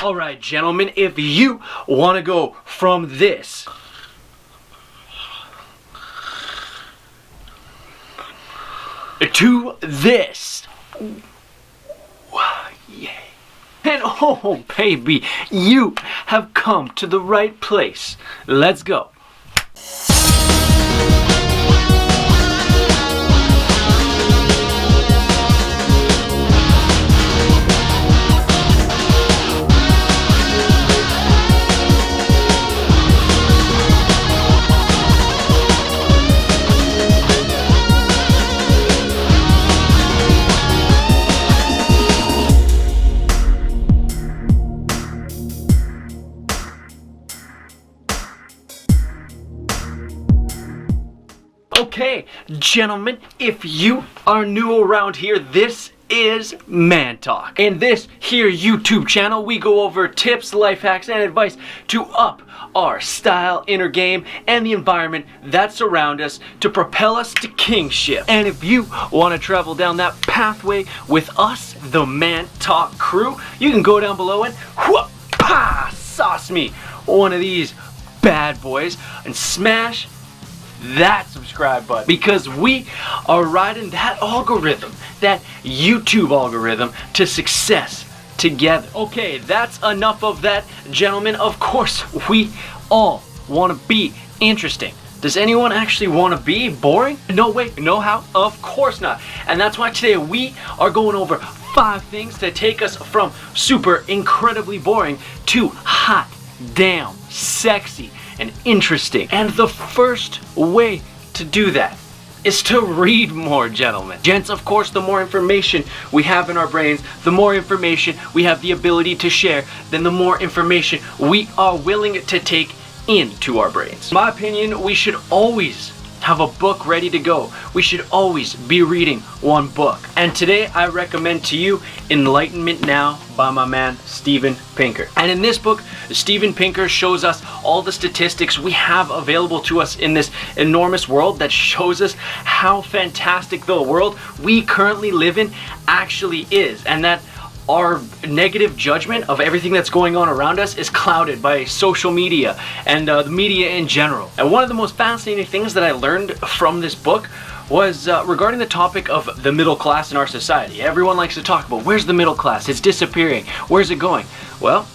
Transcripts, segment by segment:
Alright, gentlemen, if you want to go from this to this, yeah. And oh baby, you have come to the right place. Let's go. Okay, gentlemen, if you are new around here, this is Man Talk. In this here YouTube channel, we go over tips, life hacks, and advice to up our style, inner game, and the environment that surround us to propel us to kingship. And if you want to travel down that pathway with us, the Man Talk crew, you can go down below and sauce me one of these bad boys and smash that subscribe button, because we are riding that algorithm, that YouTube algorithm, to success together. Okay, that's enough of that, gentlemen. Of course, we all want to be interesting. Does anyone actually want to be boring? No way, no how, of course not. And that's why today we are going over 5 things to take us from super incredibly boring to hot, damn, sexy, and interesting. And the first way to do that is to read more, gentlemen. Gents, of course, the more information we have in our brains, the more information we have the ability to share, then the more information we are willing to take into our brains. In my opinion, we should always have a book ready to go. We should always be reading one book. And today I recommend to you Enlightenment Now by my man Steven Pinker. And in this book, Steven Pinker shows us all the statistics we have available to us in this enormous world that shows us how fantastic the world we currently live in actually is, and that our negative judgment of everything that's going on around us is clouded by social media and the media in general. And one of the most fascinating things that I learned from this book was regarding the topic of the middle class in our society. Everyone likes to talk about, where's the middle class? It's disappearing. Where's it going? Well,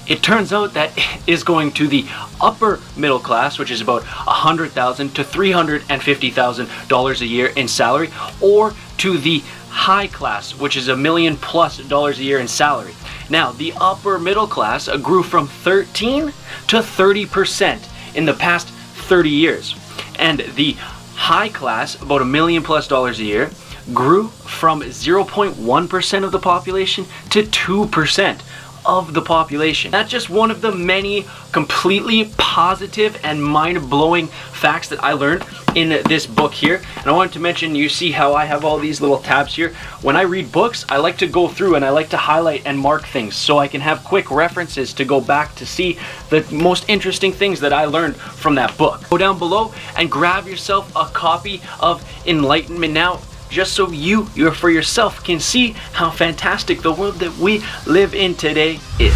it turns out that it is going to the upper middle class, which is about $100,000 to $350,000 a year in salary, or to the high class, which is $1 million+ a year in salary. Now, the upper middle class grew from 13 to 30% in the past 30 years. And the high class, about $1 million+ a year, grew from 0.1% of the population to 2% of the population. That's just one of the many completely positive and mind-blowing facts that I learned in this book here. And I wanted to mention, you see how I have all these little tabs here? When I read books, I like to go through and I like to highlight and mark things so I can have quick references to go back to see the most interesting things that I learned from that book. Go down below and grab yourself a copy of Enlightenment Now, just so you for yourself can see how fantastic the world that we live in today is.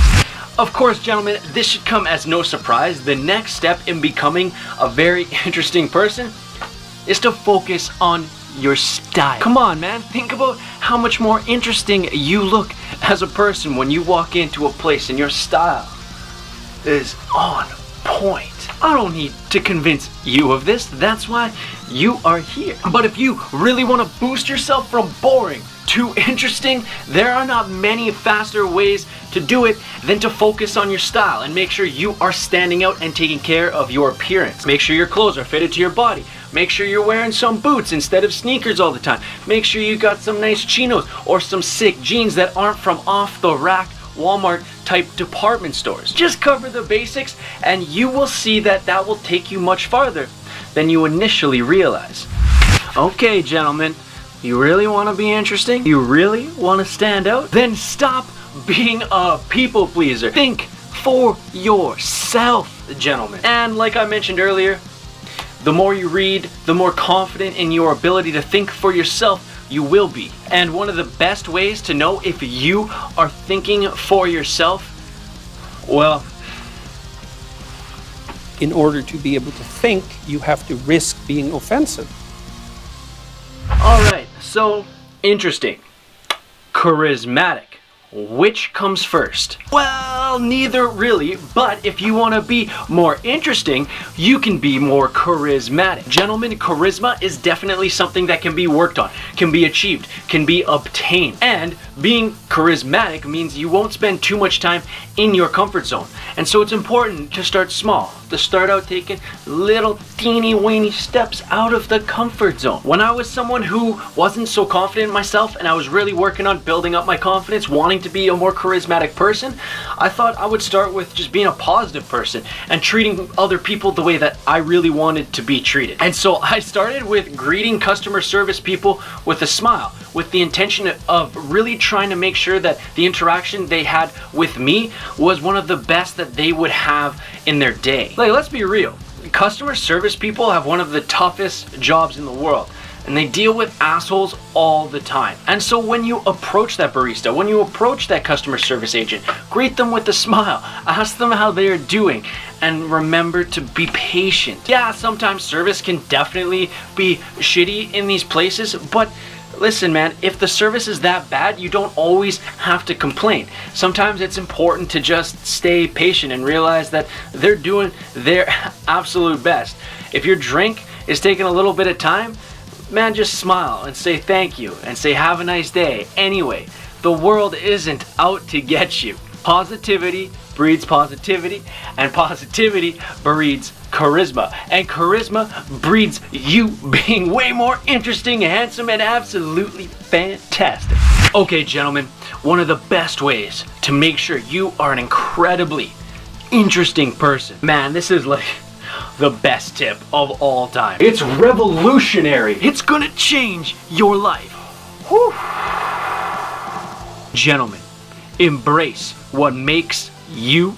Of course, gentlemen, this should come as no surprise. The next step in becoming a very interesting person is to focus on your style. Come on, man, think about how much more interesting you look as a person when you walk into a place and your style is on point. I don't need to convince you of this. That's why you are here. But if you really want to boost yourself from boring to interesting, there are not many faster ways to do it than to focus on your style and make sure you are standing out and taking care of your appearance. Make sure your clothes are fitted to your body. Make sure you're wearing some boots instead of sneakers all the time. Make sure you got some nice chinos or some sick jeans that aren't from off the rack Walmart type department stores. Just cover the basics and you will see that that will take you much farther than you initially realize. Okay, gentlemen, you really want to be interesting? You really want to stand out? Then stop being a people pleaser. Think for yourself, gentlemen. And like I mentioned earlier, the more you read, the more confident in your ability to think for yourself you will be. And one of the best ways to know if you are thinking for yourself Well, in order to be able to think, you have to risk being offensive. all right, so interesting. Charismatic. Which comes first? Well, neither really, but if you want to be more interesting, you can be more charismatic. Gentlemen, charisma is definitely something that can be worked on, can be achieved, can be obtained. And being charismatic means you won't spend too much time in your comfort zone. And so it's important to start small, to start out taking little teeny weeny steps out of the comfort zone. When I was someone who wasn't so confident in myself and I was really working on building up my confidence, wanting to be a more charismatic person, I thought I would start with just being a positive person and treating other people the way that I really wanted to be treated. And so I started with greeting customer service people with a smile, with the intention of really trying to make sure that the interaction they had with me was one of the best that they would have in their day. Like, let's be real. Customer service people have one of the toughest jobs in the world, and they deal with assholes all the time. And so when you approach that barista, when you approach that customer service agent, greet them with a smile, ask them how they're doing, and remember to be patient. Yeah, sometimes service can definitely be shitty in these places, but listen, man, if the service is that bad, you don't always have to complain. Sometimes it's important to just stay patient and realize that they're doing their absolute best. If your drink is taking a little bit of time, man, just smile and say thank you and say have a nice day. Anyway, the world isn't out to get you. Positivity breeds positivity, and positivity breeds charisma, and charisma breeds you being way more interesting, handsome, and absolutely fantastic. Okay, gentlemen, one of the best ways to make sure you are an incredibly interesting person, man, this is like the best tip of all time. It's revolutionary. It's gonna change your life. Whew. Gentlemen, embrace what makes you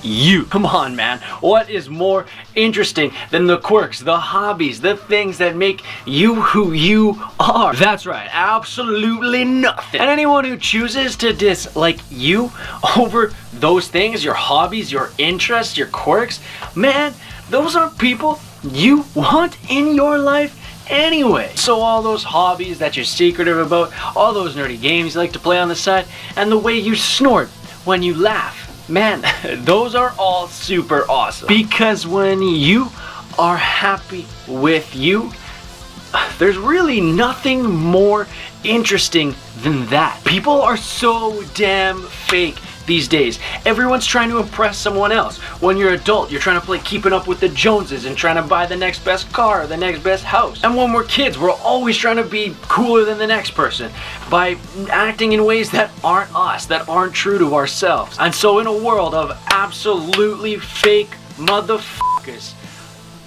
you. Come on, man. What is more interesting than the quirks, the hobbies, the things that make you who you are? That's right, absolutely nothing. And anyone who chooses to dislike you over those things, your hobbies, your interests, your quirks, man, those aren't people you want in your life anyway. So all those hobbies that you're secretive about, all those nerdy games you like to play on the side, and the way you snort when you laugh, man, those are all super awesome. Because when you are happy with you, there's really nothing more interesting than that. People are so damn fake these days. Everyone's trying to impress someone else. When you're an adult, you're trying to play keeping up with the Joneses and trying to buy the next best car or the next best house. And when we're kids, we're always trying to be cooler than the next person by acting in ways that aren't us, that aren't true to ourselves. And so in a world of absolutely fake motherfuckers,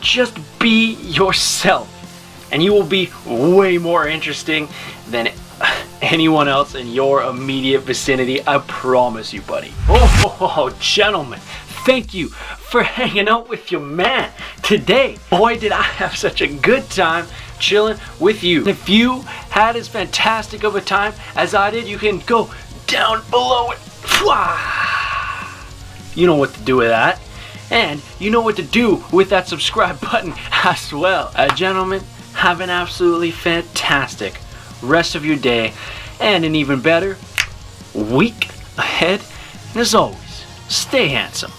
just be yourself and you will be way more interesting than anyone else in your immediate vicinity. I promise you, buddy. Oh, gentlemen, thank you for hanging out with your man today. Boy, did I have such a good time chilling with you. If you had as fantastic of a time as I did, you can go down below it. You know what to do with that. And you know what to do with that subscribe button as well. Gentlemen, have an absolutely fantastic rest of your day and an even better week ahead. And as always, stay handsome.